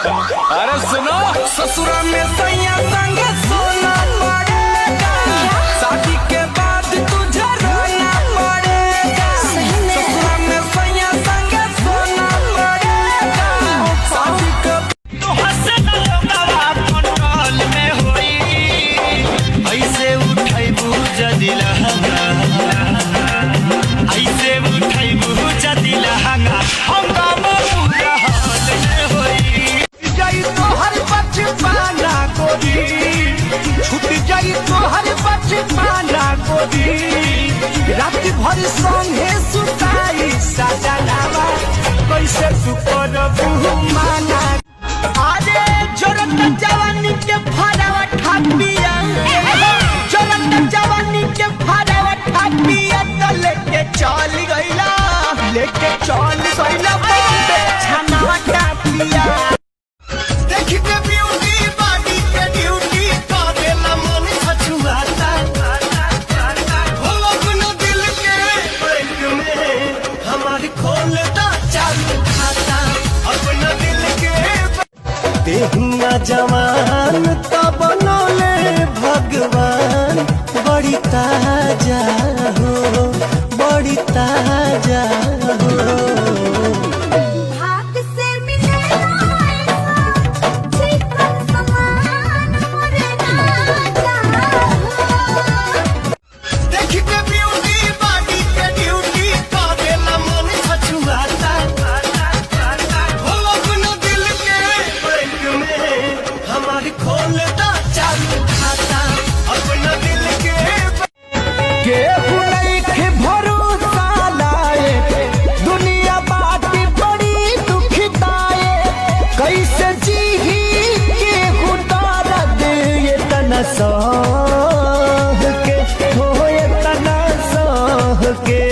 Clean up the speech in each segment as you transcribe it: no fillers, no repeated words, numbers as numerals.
अरे सुनो, ससुरा में सैया संग सोना पड़ेगा, शादी के बाद तुझे रोना पड़ेगा। ससुरा में सैया संग सोना पड़ेगा, शादी के तो हंसना लोगवा कंट्रोल में होई, ऐसे उठाइबू जदी लहंगा, ऐसे उठाइबू जदी लहंगा, हंगामा पूरा हाल में होई। जाई तो हर बचपना गोरी, छूट जाई तो हर बचपना गोरी, रात भर संगे सुताई सजनावा, कैसे तू करबू माना। अरे जोरत जवानी के फरावा ठापिया, जोरत जवानी के फरावा ठापिया, तो लेके चल गइला, लेके चल गइला बॉम्बे छनावा ठापिया। देखी के ब्यूटी बॉडी के ड्यूटी करेला मन छछुआता, हो अपना दिल के बैंक में हमारी खोलता चालू खाता, अपना दिल के देहिया जवान तब बनोले भगवान, बड़ी ताजा हो, बड़ी ताजा हो। सह के होए तना सह के,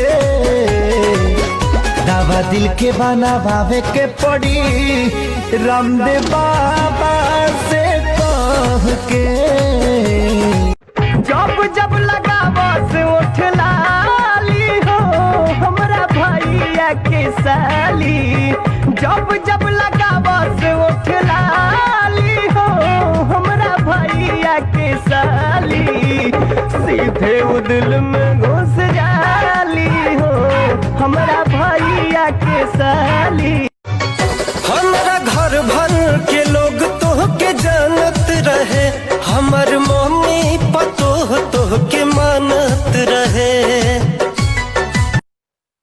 दवा दिल के बनावे के पड़ी, रामदेव बाबा से कह के। जब जब लगावा से उठ लाली हो, हमरा भैया के साली, जब जब लगावा से उठ लाली हो, हमरा भैया के साली, सीधे वो दिल में घुस जाली हो, हमरा भैया के साली। हमरा घर भर के लोग तोह के जानत रहे, हमर मम्मी पतोह तोह के मानत रहे,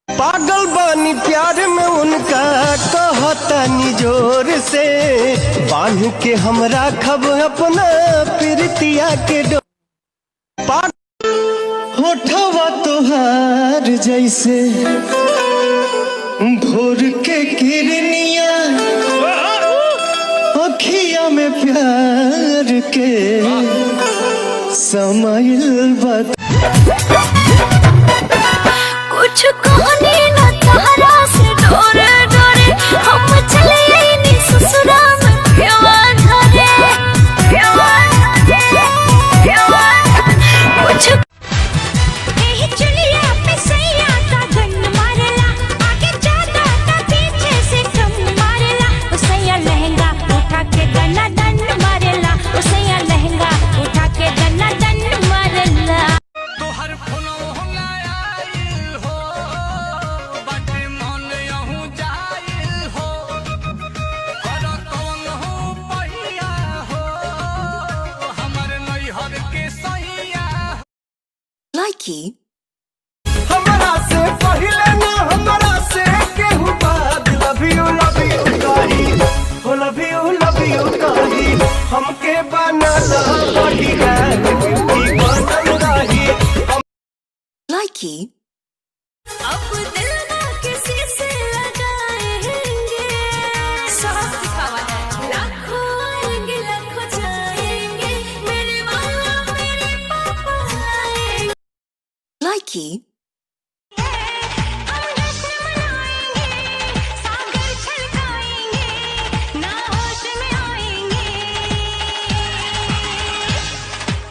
पागल बानी प्यार में उनका कहतानी जोर से, बांध के हमरा खब अपना प्रीतिया के डोर। होठवा तोहार जैसे भोर के किरनिया, अखिया में प्यार के समाइल बात। कुछ कहने न तारा से डोरे डोरे, हम चले नहीं ससुरा में प्यावा धरे, प्यावा धरे, प्यावा धरे। कुछ यही चलिया पे सैया का गन मारेला, आगे जाता था पीछे से कम मारेला, उसैया लहंगा उठा के गना दन मारेला, उसैया लहंगा उठा के गना दन मारेला। तो हर फोनो हमरा से पहले ना हमरा से केहू बाद, लव यू कही, हो लव यू कही, हमके बनाना पड़ी है, ब्यूटी बनल रही। अब दिल ना किसी से लगाएंगे, साफ दिखावा है, लाखों आएंगे लाखों जाएंगे, मेरे मामा मेरे पापा आएंगे। हम जश्न मनाएंगे, सागर छलकाएंगे, ना होश में आएंगे,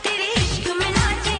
तेरे इश्क में नाचेंगे।